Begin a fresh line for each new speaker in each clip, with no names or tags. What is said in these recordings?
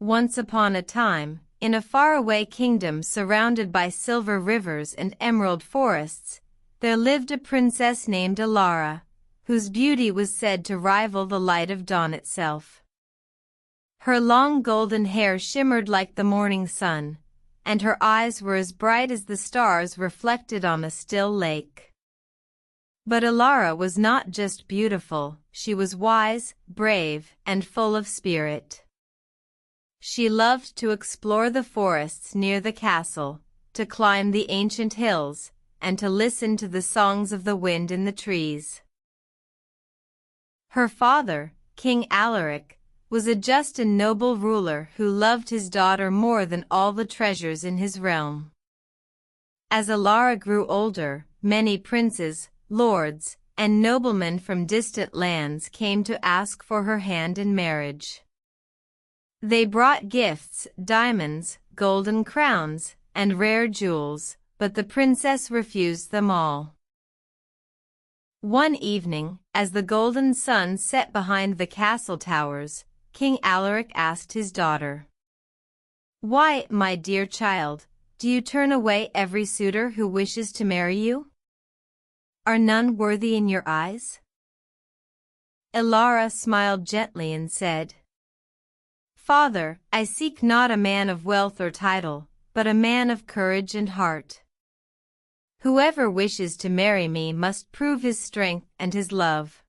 Once upon a time, in a faraway kingdom surrounded by silver rivers and emerald forests, there lived a princess named Alara, whose beauty was said to rival the light of dawn itself. Her long golden hair shimmered like the morning sun, and her eyes were as bright as the stars reflected on a still lake. But Alara was not just beautiful, she was wise, brave, and full of spirit. She loved to explore the forests near the castle, to climb the ancient hills, and to listen to the songs of the wind in the trees. Her father, King Alaric, was a just and noble ruler who loved his daughter more than all the treasures in his realm. As Alara grew older, many princes, lords, and noblemen from distant lands came to ask for her hand in marriage. They brought gifts, diamonds, golden crowns, and rare jewels, but the princess refused them all. One evening, as the golden sun set behind the castle towers, King Alaric asked his daughter, "Why, my dear child, do you turn away every suitor who wishes to marry you? Are none worthy in your eyes?" Alara smiled gently and said, "Father, I seek not a man of wealth or title, but a man of courage and heart. Whoever wishes to marry me must prove his strength and his love.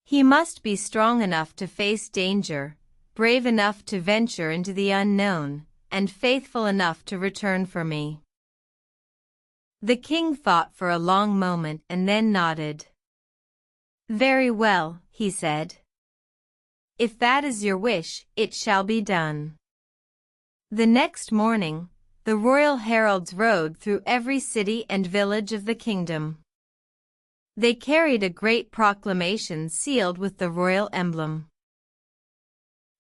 He must be strong enough to face danger, brave enough to venture into the unknown, and faithful enough to return for me." The king thought for a long moment and then nodded. "Very well," he said. "If that is your wish, it shall be done." The next morning, the royal heralds rode through every city and village of the kingdom. They carried a great proclamation sealed with the royal emblem.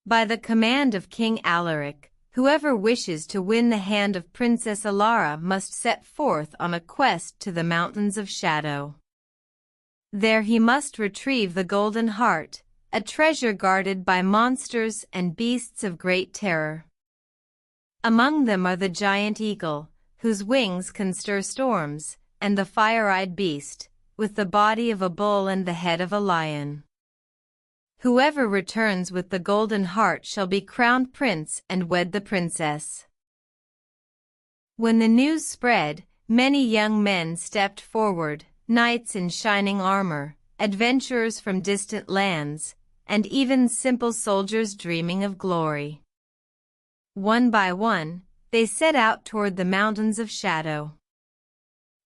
"By the command of King Alaric, whoever wishes to win the hand of Princess Alara must set forth on a quest to the Mountains of Shadow. There he must retrieve the Golden Heart, a treasure guarded by monsters and beasts of great terror. Among them are the giant eagle, whose wings can stir storms, and the fire-eyed beast, with the body of a bull and the head of a lion. Whoever returns with the Golden Heart shall be crowned prince and wed the princess." When the news spread, many young men stepped forward, knights in shining armor, adventurers from distant lands, and even simple soldiers dreaming of glory. One by one, they set out toward the Mountains of Shadow.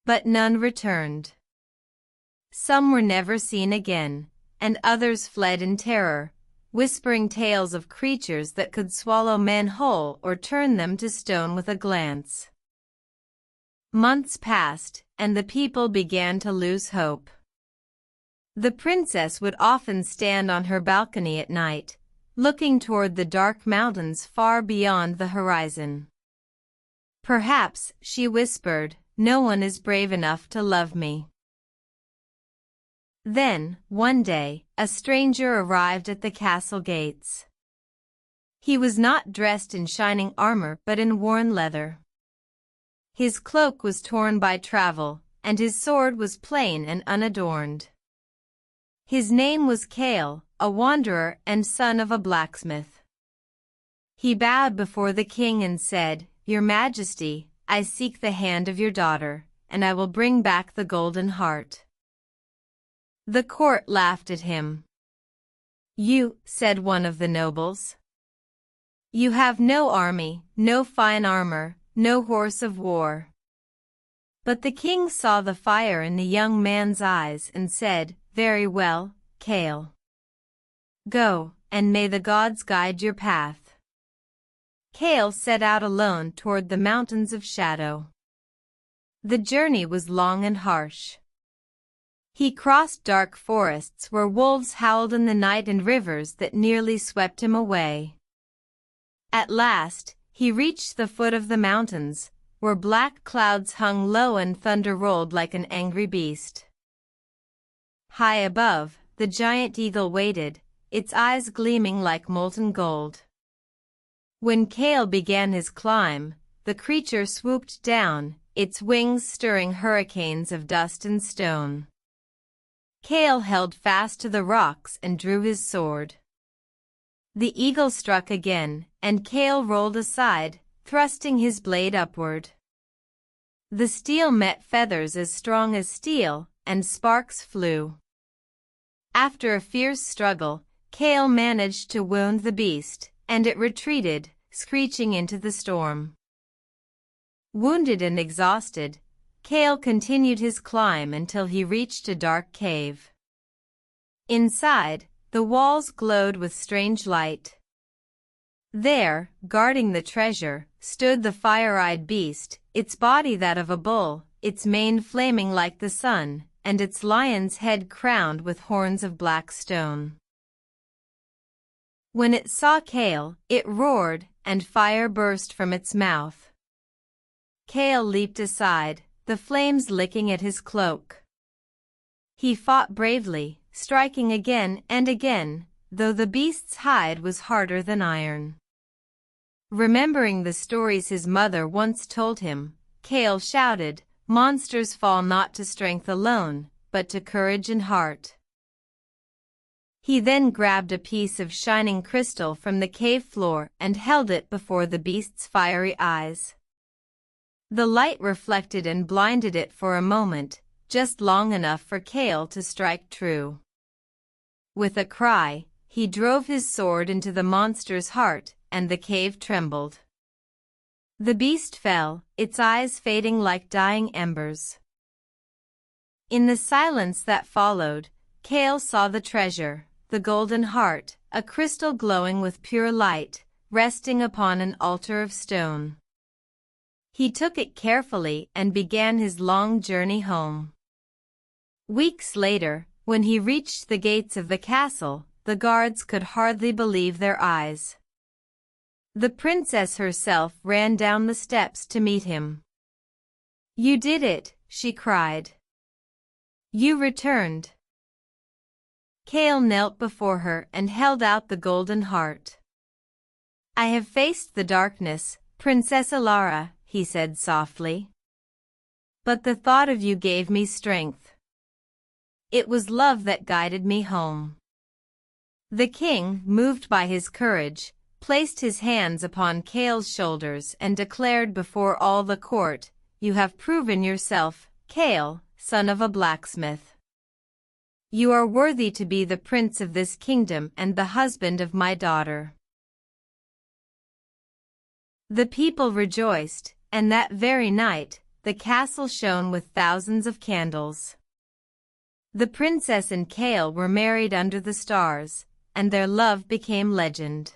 But none returned. Some were never seen again, and others fled in terror, whispering tales of creatures that could swallow men whole or turn them to stone with a glance. Months passed, and the people began to lose hope. The princess would often stand on her balcony at night, looking toward the dark mountains far beyond the horizon. "Perhaps," she whispered, "no one is brave enough to love me." Then, one day, a stranger arrived at the castle gates. He was not dressed in shining armor but in worn leather. His cloak was torn by travel, and his sword was plain and unadorned. His name was Kale, a wanderer and son of a blacksmith. He bowed before the king and said, "Your Majesty, I seek the hand of your daughter, and I will bring back the Golden Heart." The court laughed at him. "You," said one of the nobles. "You have no army, no fine armor, no horse of war." But the king saw the fire in the young man's eyes and said, "Very well, Kale. Go, and may the gods guide your path." Kale set out alone toward the Mountains of Shadow. The journey was long and harsh. He crossed dark forests where wolves howled in the night and rivers that nearly swept him away. At last, he reached the foot of the mountains, where black clouds hung low and thunder rolled like an angry beast. High above, the giant eagle waited, its eyes gleaming like molten gold. When Kale began his climb, the creature swooped down, its wings stirring hurricanes of dust and stone. Kale held fast to the rocks and drew his sword. The eagle struck again, and Kale rolled aside, thrusting his blade upward. The steel met feathers as strong as steel, and sparks flew. After a fierce struggle, Kale managed to wound the beast, and it retreated, screeching into the storm. Wounded and exhausted, Kale continued his climb until he reached a dark cave. Inside, the walls glowed with strange light. There, guarding the treasure, stood the fire-eyed beast, its body that of a bull, its mane flaming like the sun, and its lion's head crowned with horns of black stone. When it saw Kale, it roared, and fire burst from its mouth. Kale leaped aside, the flames licking at his cloak. He fought bravely, striking again and again, though the beast's hide was harder than iron. Remembering the stories his mother once told him, Kale shouted, "Monsters fall not to strength alone, but to courage and heart." He then grabbed a piece of shining crystal from the cave floor and held it before the beast's fiery eyes. The light reflected and blinded it for a moment, just long enough for Kale to strike true. With a cry, he drove his sword into the monster's heart, and the cave trembled. The beast fell, its eyes fading like dying embers. In the silence that followed, Kale saw the treasure, the golden heart, a crystal glowing with pure light, resting upon an altar of stone. He took it carefully and began his long journey home. Weeks later, when he reached the gates of the castle, the guards could hardly believe their eyes. The princess herself ran down the steps to meet him. "You did it," she cried. "You returned." Kale knelt before her and held out the golden heart. "I have faced the darkness, Princess Alara," he said softly. "But the thought of you gave me strength. It was love that guided me home." The king, moved by his courage, placed his hands upon Kale's shoulders and declared before all the court, "You have proven yourself, Kale, son of a blacksmith. You are worthy to be the prince of this kingdom and the husband of my daughter." The people rejoiced, and that very night, the castle shone with thousands of candles. The princess and Kale were married under the stars, and their love became legend.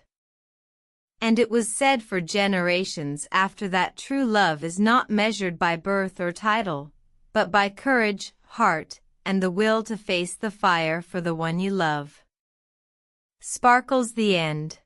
And it was said for generations after that true love is not measured by birth or title, but by courage, heart, and the will to face the fire for the one you love. Sparkles the end.